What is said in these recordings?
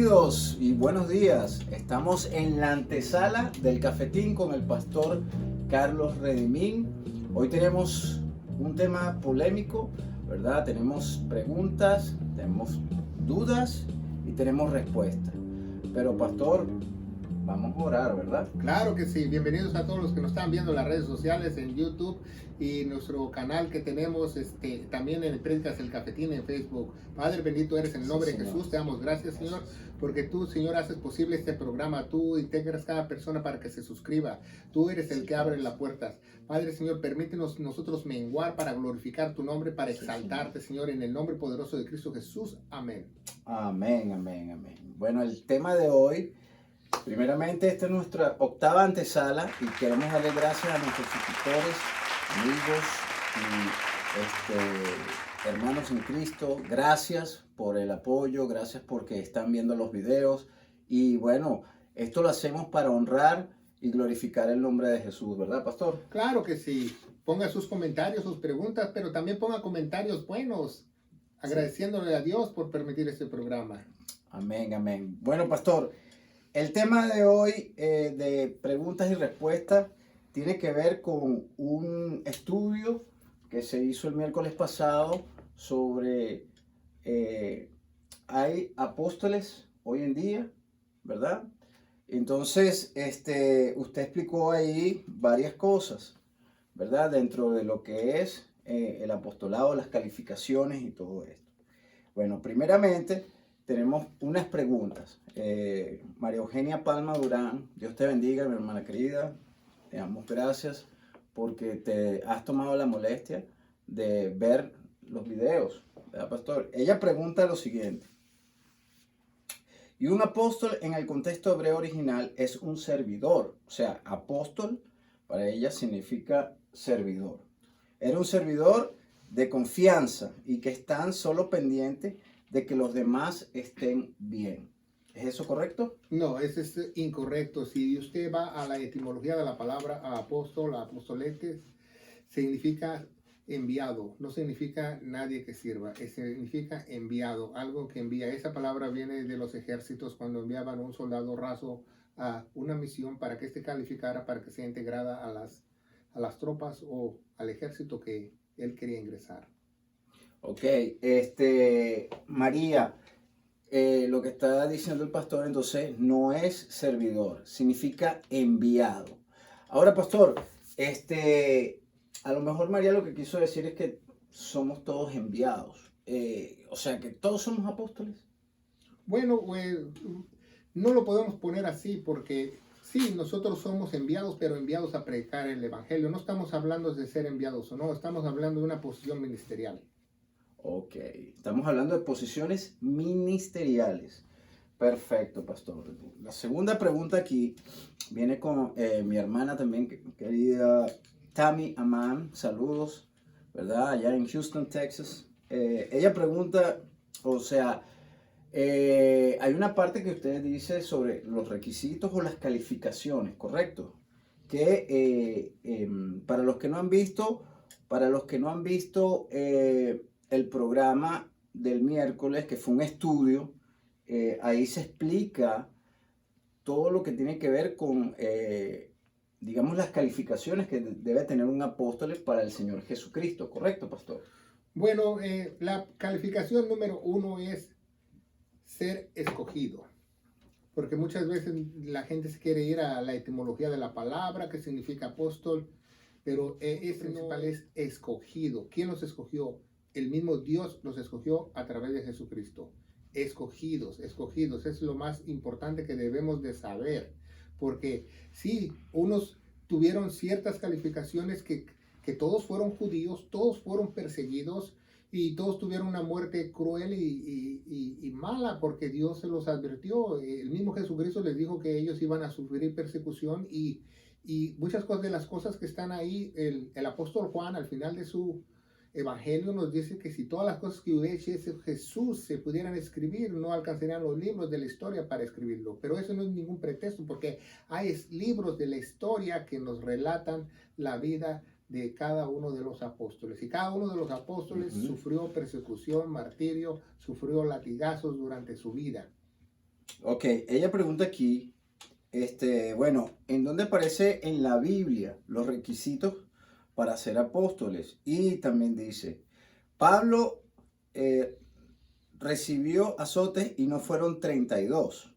Bienvenidos y buenos días. Estamos en la antesala del cafetín con el pastor Carlos Redimín. Hoy tenemos un tema polémico, ¿verdad? Tenemos preguntas, tenemos dudas y tenemos respuestas. Pero pastor, vamos a orar, ¿verdad? Claro que sí, bienvenidos a todos los que nos están viendo en las redes sociales, en YouTube y nuestro canal que tenemos también en Prédicas el Cafetín en Facebook. Padre bendito eres en el nombre de Jesús, te damos gracias Señor, porque tú Señor haces posible este programa, tú integras cada persona para que se suscriba, tú eres el que abre las puertas. Padre Señor, permítenos nosotros menguar para glorificar tu nombre, para exaltarte Señor, en el nombre poderoso de Cristo Jesús, amén. Amén, amén, amén. Bueno, el tema de hoy, primeramente, esta es nuestra octava antesala y queremos darle gracias a nuestros suscriptores, amigos y hermanos en Cristo. Gracias por el apoyo, gracias porque están viendo los videos y bueno, esto lo hacemos para honrar y glorificar el nombre de Jesús, ¿verdad, pastor? Claro que sí, ponga sus comentarios, sus preguntas, pero también ponga comentarios buenos, agradeciéndole a Dios por permitir este programa. Amén, amén. Bueno, pastor, el tema de hoy de preguntas y respuestas tiene que ver con un estudio que se hizo el miércoles pasado sobre hay apóstoles hoy en día, ¿verdad? Entonces, usted explicó ahí varias cosas, ¿verdad? Dentro de lo que es el apostolado, las calificaciones y todo esto. Bueno, primeramente tenemos unas preguntas. María Eugenia Palma Durán, Dios te bendiga, mi hermana querida. Te damos gracias porque te has tomado la molestia de ver los videos, ¿verdad, pastor? Ella pregunta lo siguiente. Y un apóstol en el contexto hebreo original es un servidor. O sea, apóstol para ella significa servidor. Era un servidor de confianza y que están solo pendientes de que los demás estén bien. ¿Es eso correcto? No, eso es incorrecto. Si usted va a la etimología de la palabra apóstol, apostoletes, significa enviado, no significa nadie que sirva, significa enviado, algo que envía. Esa palabra viene de los ejércitos cuando enviaban un soldado raso a una misión para que éste calificara, para que sea integrada a las tropas o al ejército que él quería ingresar. Ok, María, lo que está diciendo el pastor entonces no es servidor, significa enviado. Ahora, pastor, a lo mejor María lo que quiso decir es que somos todos enviados. O sea, que todos somos apóstoles. Bueno, no lo podemos poner así porque sí, nosotros somos enviados, pero enviados a predicar el evangelio. No estamos hablando de ser enviados o no, estamos hablando de una posición ministerial. Ok, estamos hablando de posiciones ministeriales. Perfecto, pastor. La segunda pregunta aquí viene con mi hermana también, querida Tammy Amán. Saludos, ¿verdad? Allá en Houston, Texas. Ella pregunta, o sea, hay una parte que usted dice sobre los requisitos o las calificaciones, ¿correcto? Que para los que no han visto, el programa del miércoles, que fue un estudio, ahí se explica todo lo que tiene que ver con, digamos, las calificaciones que debe tener un apóstol para el Señor Jesucristo, ¿correcto, pastor? Bueno, la calificación número 1 es ser escogido. Porque muchas veces la gente se quiere ir a la etimología de la palabra, que significa apóstol, pero principal es escogido. ¿Quién los escogió? El mismo Dios los escogió a través de Jesucristo. Escogidos, escogidos. Es lo más importante que debemos de saber. Porque sí, unos tuvieron ciertas calificaciones que todos fueron judíos, todos fueron perseguidos, y todos tuvieron una muerte cruel y mala porque Dios se los advirtió. El mismo Jesucristo les dijo que ellos iban a sufrir persecución y muchas cosas de las cosas que están ahí, el apóstol Juan al final de su evangelio nos dice que si todas las cosas que hubiese hecho Jesús se pudieran escribir, no alcanzarían los libros de la historia para escribirlo. Pero eso no es ningún pretexto porque hay libros de la historia que nos relatan la vida de cada uno de los apóstoles. Y cada uno de los apóstoles sufrió persecución, martirio, sufrió latigazos durante su vida. Ok, ella pregunta aquí, bueno, ¿en dónde aparece en la Biblia los requisitos para ser apóstoles? Y también dice, Pablo recibió azotes y no fueron 32.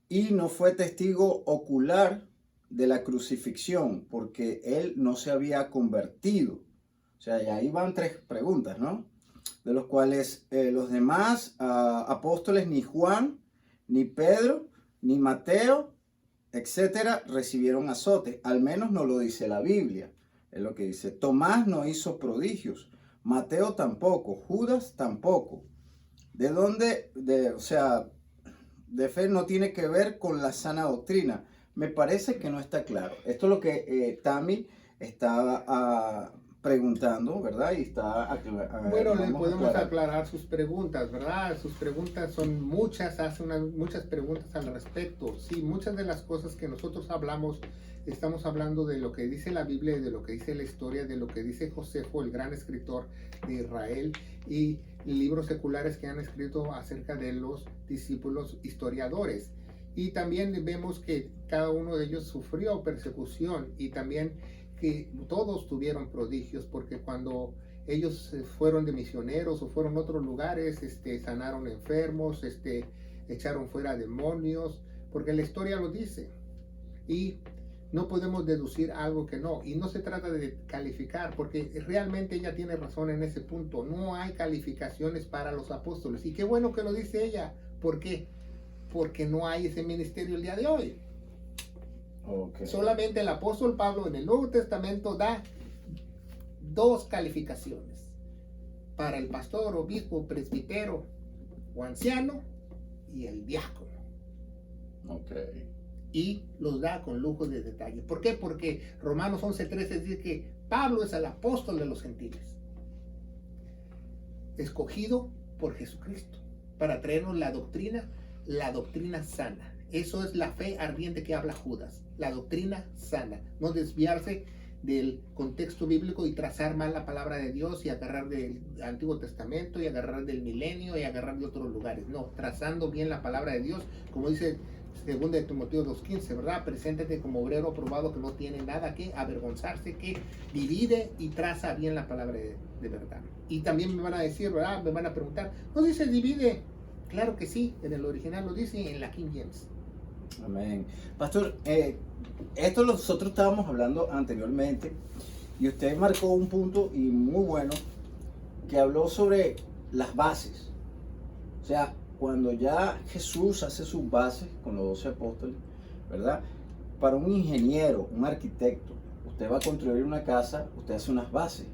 Y no fue testigo ocular de la crucifixión porque él no se había convertido. O sea, y ahí van tres preguntas, ¿no? De los cuales los demás apóstoles, ni Juan, ni Pedro, ni Mateo, etcétera, recibieron azotes. Al menos no lo dice la Biblia. Es lo que dice. Tomás no hizo prodigios. Mateo tampoco. Judas tampoco. ¿De dónde? O sea, de fe no tiene que ver con la sana doctrina. Me parece que no está claro. Esto es lo que Tami está preguntando, ¿verdad? Y está Bueno, le podemos aclarar sus preguntas, ¿verdad? Sus preguntas son muchas, muchas preguntas al respecto. Sí, muchas de las cosas que nosotros hablamos, estamos hablando de lo que dice la Biblia y de lo que dice la historia, de lo que dice Josefo, el gran escritor de Israel, y libros seculares que han escrito acerca de los discípulos historiadores. Y también vemos que cada uno de ellos sufrió persecución y también que todos tuvieron prodigios, porque cuando ellos fueron de misioneros o fueron a otros lugares, sanaron enfermos, echaron fuera demonios, porque la historia lo dice. Y no podemos deducir algo que no. Y no se trata de calificar, porque realmente ella tiene razón en ese punto. No hay calificaciones para los apóstoles. Y qué bueno que lo dice ella. ¿Por qué? Porque no hay ese ministerio el día de hoy. Okay. Solamente el apóstol Pablo en el Nuevo Testamento da 2 calificaciones para el pastor, obispo, presbítero o anciano y el diácono. Okay. Y los da con lujo de detalle. ¿Por qué? Porque Romanos 11:13 dice que Pablo es el apóstol de los gentiles, escogido por Jesucristo para traernos la doctrina sana. Eso es la fe ardiente que habla Judas, la doctrina sana, no desviarse del contexto bíblico y trazar mal la palabra de Dios y agarrar del Antiguo Testamento y agarrar del milenio y agarrar de otros lugares. No, trazando bien la palabra de Dios, como dice 2 de Timoteo 2:15, ¿verdad? Preséntate como obrero probado que no tiene nada que avergonzarse, que divide y traza bien la palabra de verdad. Y también me van a decir, ¿verdad? Me van a preguntar, ¿no dice divide? Claro que sí, en el original lo dice, en la King James. Amén. Pastor, esto nosotros estábamos hablando anteriormente y usted marcó un punto y muy bueno que habló sobre las bases. O sea, cuando ya Jesús hace sus bases con los 12 apóstoles, ¿verdad? Para un ingeniero, un arquitecto, usted va a construir una casa, usted hace unas bases.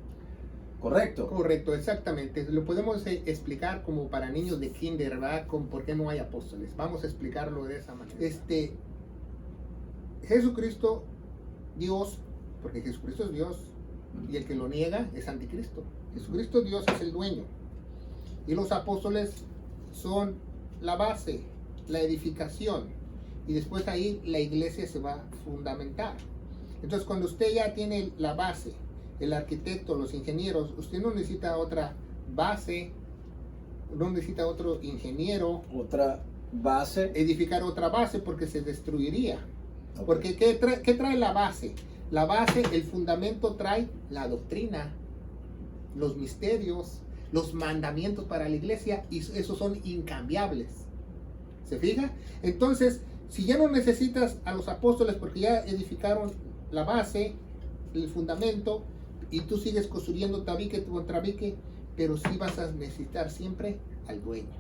¿Correcto? Correcto, exactamente. Lo podemos explicar como para niños de kinder, ¿verdad? Con por qué no hay apóstoles. Vamos a explicarlo de esa manera. Jesucristo, Dios, porque Jesucristo es Dios, y el que lo niega es anticristo. Jesucristo Dios es el dueño. Y los apóstoles son la base, la edificación. Y después ahí la iglesia se va a fundamentar. Entonces cuando usted ya tiene la base, el arquitecto, los ingenieros, usted no necesita otra base, no necesita otro ingeniero, otra base, edificar otra base porque se destruiría. Okay. Porque ¿qué trae la base? La base, el fundamento trae la doctrina, los misterios, los mandamientos para la iglesia, y esos son incambiables. ¿Se fija? Entonces, si ya no necesitas a los apóstoles porque ya edificaron la base, el fundamento, y tú sigues construyendo tabique tras tabique, pero sí vas a necesitar siempre al dueño.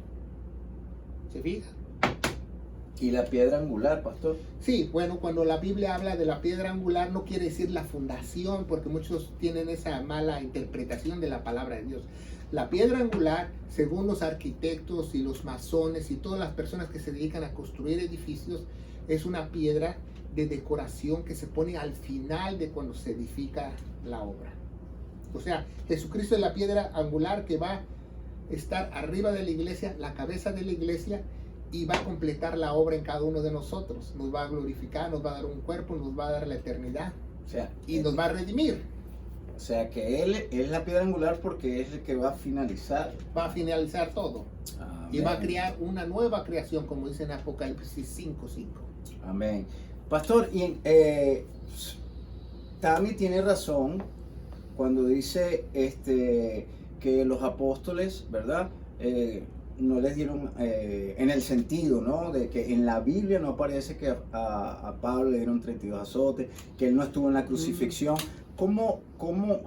¿Se fija? ¿Y la piedra angular, pastor? Sí, bueno, cuando la Biblia habla de la piedra angular no quiere decir la fundación, porque muchos tienen esa mala interpretación de la palabra de Dios. La piedra angular, según los arquitectos y los masones y todas las personas que se dedican a construir edificios, es una piedra de decoración que se pone al final de cuando se edifica la obra. O sea, Jesucristo es la piedra angular que va a estar arriba de la iglesia, la cabeza de la iglesia, y va a completar la obra en cada uno de nosotros. Nos va a glorificar, nos va a dar un cuerpo, nos va a dar la eternidad, o sea, y nos va a redimir. O sea, que él es la piedra angular porque es el que va a finalizar. Va a finalizar todo. Ah, Y va a Amén. crear una nueva creación, como dice en Apocalipsis 5:5. Amén. Pastor, y Tami tiene razón cuando dice que los apóstoles, ¿verdad? No les dieron, en el sentido, ¿no? De que en la Biblia no aparece que a Pablo le dieron 32 azotes, que él no estuvo en la crucifixión. ¿Cómo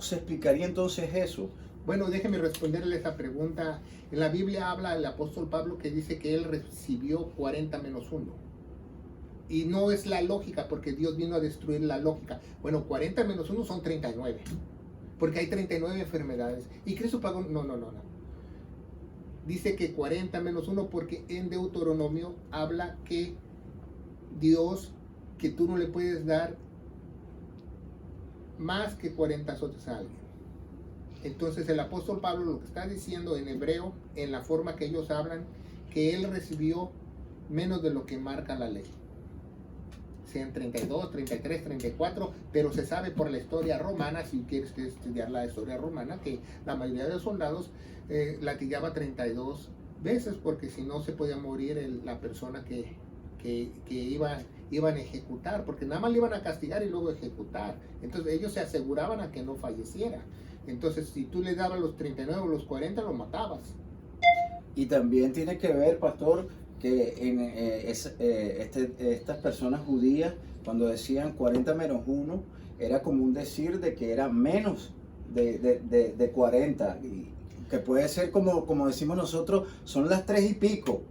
se explicaría entonces eso? Bueno, déjeme responderle esa pregunta. En la Biblia habla el apóstol Pablo que dice que él recibió 40 menos 1. Y no es la lógica, porque Dios vino a destruir la lógica. Bueno, 40 menos 1 son 39. Porque hay 39 enfermedades. Y Cristo pagó... No. Dice que 40 menos 1 porque en Deuteronomio habla que Dios, que tú no le puedes dar más que 40 azotes a alguien. Entonces el apóstol Pablo lo que está diciendo en hebreo, en la forma que ellos hablan, que él recibió menos de lo que marca la ley. Sean 32, 33, 34, pero se sabe por la historia romana, si quieres estudiar la historia romana, que la mayoría de los soldados latigaba 32 veces, porque si no se podía morir la persona que iban a ejecutar, porque nada más le iban a castigar y luego ejecutar. Entonces ellos se aseguraban a que no falleciera. Entonces si tú le dabas los 39 o los 40, lo matabas. Y también tiene que ver, pastor, que estas personas judías, cuando decían 40 menos 1, era como un decir de que era menos de 40, y que puede ser como decimos nosotros, son las 3 y pico,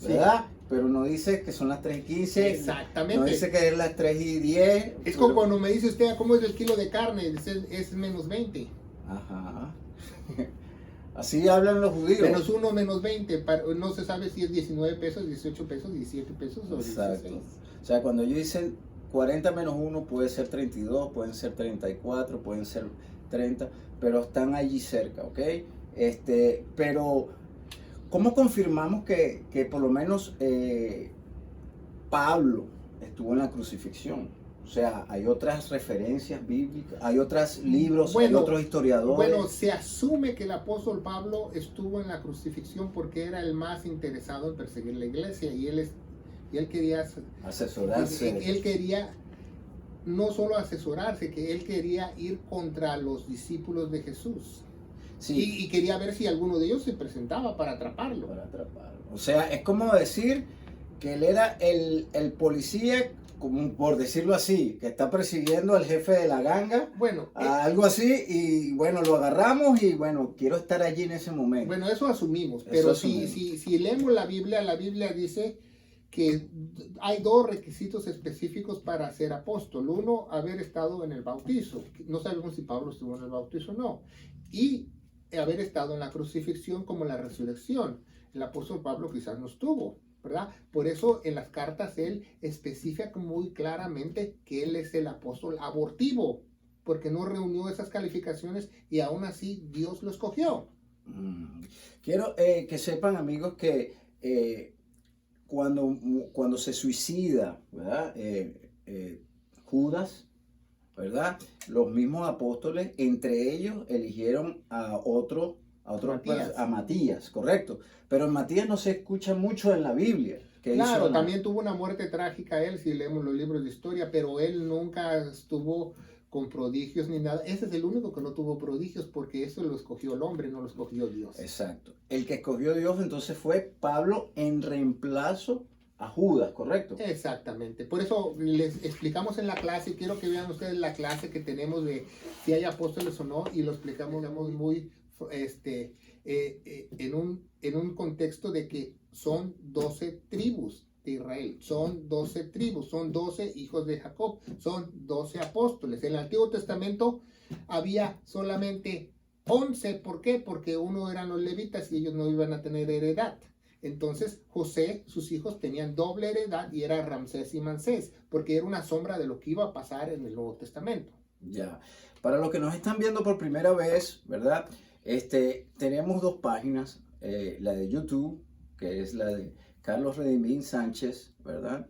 ¿verdad? Sí. Pero no dice que son las 3:15. Exactamente. No dice que es las 3:10. Es como cuando me dice usted, ¿cómo es el kilo de carne? Es menos 20. Ajá. Así hablan los judíos. Menos 1, menos 20. No se sabe si es 19 pesos, 18 pesos, 17 pesos o 16. Exacto. O sea, cuando ellos dicen 40 menos 1 puede ser 32, pueden ser 34, pueden ser 30, pero están allí cerca, ¿ok? Pero, ¿cómo confirmamos que por lo menos Pablo estuvo en la crucifixión? O sea, hay otras referencias bíblicas, hay otros libros, hay otros historiadores. Bueno, se asume que el apóstol Pablo estuvo en la crucifixión porque era el más interesado en perseguir la iglesia y él quería asesorarse. Él quería no solo asesorarse, que él quería ir contra los discípulos de Jesús. Sí. Y quería ver si alguno de ellos se presentaba para atraparlo. O sea, es como decir que él era el policía, como por decirlo así, que está persiguiendo al jefe de la ganga, bueno, algo así, y bueno, lo agarramos y bueno, quiero estar allí en ese momento. Bueno, eso asumimos, pero si leemos la Biblia dice que hay 2 requisitos específicos para ser apóstol. Uno, haber estado en el bautizo. No sabemos si Pablo estuvo en el bautizo o no. Y haber estado en la crucifixión como la resurrección. El apóstol Pablo quizás no estuvo, ¿verdad? Por eso en las cartas él especifica muy claramente que él es el apóstol abortivo, porque no reunió esas calificaciones y aún así Dios lo escogió. Quiero que sepan, amigos, que cuando se suicida, ¿verdad? Judas, ¿verdad? Los mismos apóstoles, entre ellos eligieron a Matías, correcto. Pero en Matías no se escucha mucho en la Biblia. Claro, también tuvo una muerte trágica él, si leemos los libros de historia, pero él nunca estuvo con prodigios ni nada. Ese es el único que no tuvo prodigios, porque eso lo escogió el hombre, no lo escogió Dios. Exacto. El que escogió Dios entonces fue Pablo en reemplazo a Judas, ¿correcto? Exactamente. Por eso les explicamos en la clase, quiero que vean ustedes la clase que tenemos de si hay apóstoles o no, y lo explicamos muy en un contexto de que son 12 tribus de Israel, son 12 tribus, son 12 hijos de Jacob, son 12 apóstoles. En el Antiguo Testamento había solamente 11, ¿por qué? Porque uno eran los levitas y ellos no iban a tener heredad. Entonces José, sus hijos tenían doble heredad y era Ramsés y Manasés, porque era una sombra de lo que iba a pasar en el Nuevo Testamento. Ya, para los que nos están viendo por primera vez, ¿verdad? Tenemos 2 páginas, la de YouTube, que es la de Carlos Redimín Sánchez, ¿verdad?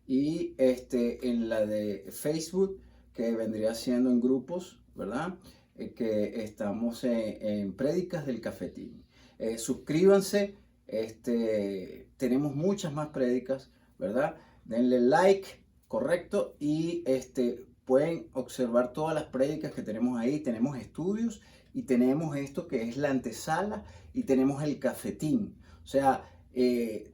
Y en la de Facebook, que vendría siendo en grupos, ¿verdad? Que estamos en Prédicas del Cafetín. Suscríbanse, tenemos muchas más prédicas, ¿verdad? Denle like, correcto, y pueden observar todas las prédicas que tenemos ahí. Tenemos estudios y tenemos esto que es la antesala y tenemos el cafetín. O sea,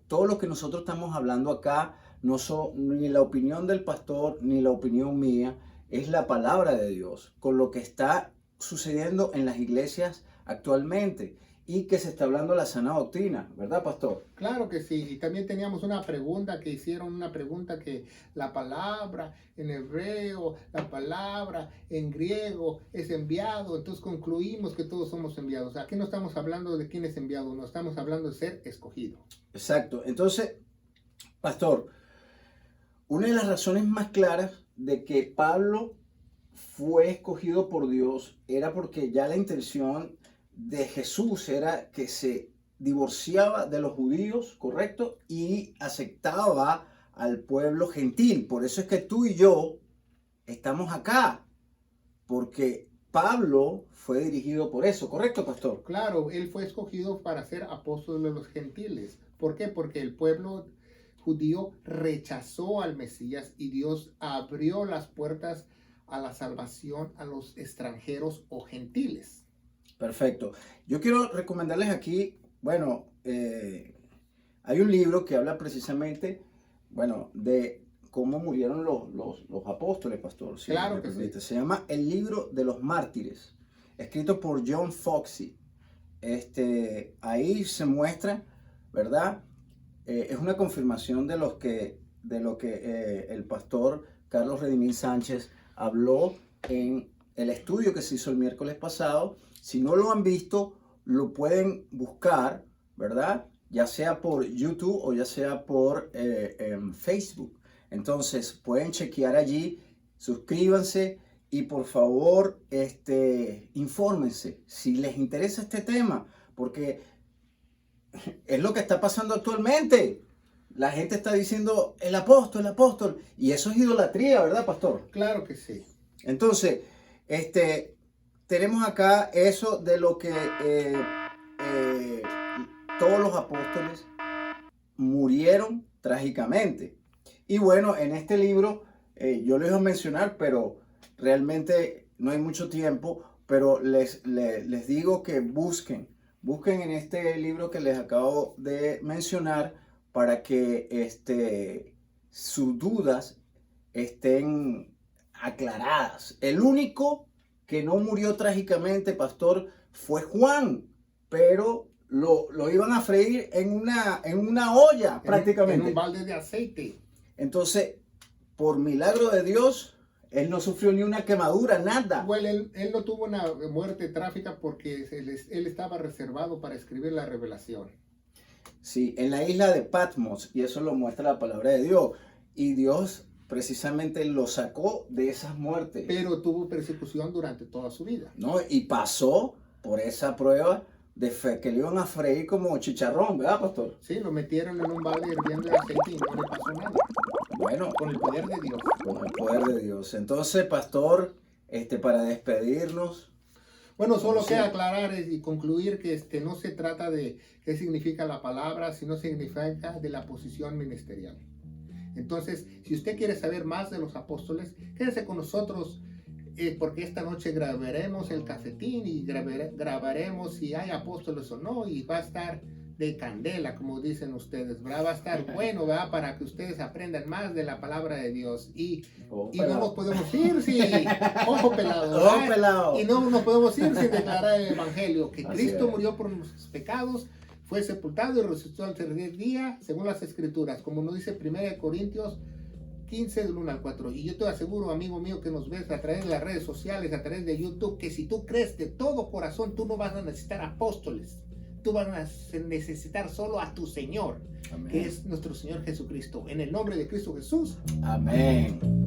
todo lo que nosotros estamos hablando acá no son ni la opinión del pastor ni la opinión mía, es la palabra de Dios con lo que está sucediendo en las iglesias actualmente y que se está hablando la sana doctrina, ¿verdad, pastor? Claro que sí. Y también teníamos una pregunta que hicieron, una pregunta que la palabra en hebreo, la palabra en griego es enviado. Entonces concluimos que todos somos enviados. Aquí no estamos hablando de quién es enviado, no estamos hablando de ser escogido. Exacto. Entonces, pastor, una de las razones más claras de que Pablo fue escogido por Dios era porque ya la intención de Jesús era que se divorciaba de los judíos, ¿correcto? Y aceptaba al pueblo gentil. Por eso es que tú y yo estamos acá, porque Pablo fue dirigido por eso, ¿correcto, pastor? Claro, él fue escogido para ser apóstol de los gentiles. ¿Por qué? Porque el pueblo judío rechazó al Mesías y Dios abrió las puertas a la salvación a los extranjeros o gentiles. Perfecto. Yo quiero recomendarles aquí, bueno, hay un libro que habla precisamente, bueno, de cómo murieron los apóstoles, pastor. Si Claro que sí. Se llama El Libro de los Mártires, escrito por John Foxy. Ahí se muestra, ¿verdad? Es una confirmación de lo que el pastor Carlos Redimín Sánchez habló en el estudio que se hizo el miércoles pasado. Si no lo han visto, lo pueden buscar, ¿verdad? Ya sea por YouTube o ya sea por Facebook. Entonces pueden chequear allí, suscríbanse y por favor infórmense si les interesa este tema, porque es lo que está pasando actualmente. La gente está diciendo el apóstol, y eso es idolatría, ¿verdad, pastor? Claro que sí. Entonces, tenemos acá eso de lo que todos los apóstoles murieron trágicamente. Y bueno, en este libro yo les voy a mencionar, pero realmente no hay mucho tiempo, pero les digo que busquen en este libro que les acabo de mencionar para que sus dudas estén aclaradas. El único que no murió trágicamente, pastor, fue Juan, pero lo iban a freír en una olla prácticamente. En un balde de aceite. Entonces, por milagro de Dios, él no sufrió ni una quemadura, nada. Bueno, él no tuvo una muerte trágica porque él estaba reservado para escribir la revelación. Sí, en la isla de Patmos, y eso lo muestra la palabra de Dios. Y Dios precisamente lo sacó de esas muertes. Pero tuvo persecución durante toda su vida. ¿No? Y pasó por esa prueba de fe, que le iban a freír como chicharrón, ¿verdad, pastor? Sí, lo metieron en un balde hirviendo de aceite y no le pasó nada. Bueno, con el poder de Dios. Con el poder de Dios. Entonces, pastor, para despedirnos. Bueno, solo queda aclarar y concluir que no se trata de qué significa la palabra, sino significa de la posición ministerial. Entonces, si usted quiere saber más de los apóstoles, quédese con nosotros, porque esta noche grabaremos el cafetín y grabaremos si hay apóstoles o no, y va a estar de candela, como dicen ustedes, ¿verdad? Va a estar bueno, ¿verdad? Para que ustedes aprendan más de la palabra de Dios. Y no nos podemos ir sin, ojo pelado, ojo pelado. Y no nos podemos ir sin declarar el evangelio, que Cristo murió por nuestros pecados, fue sepultado y resucitó al tercer día, según las escrituras, como nos dice 1 Corintios 15, del 1 al 4. Y yo te aseguro, amigo mío, que nos ves a través de las redes sociales, a través de YouTube, que si tú crees de todo corazón, tú no vas a necesitar apóstoles. Tú vas a necesitar solo a tu Señor, amén, que es nuestro Señor Jesucristo. En el nombre de Cristo Jesús. Amén.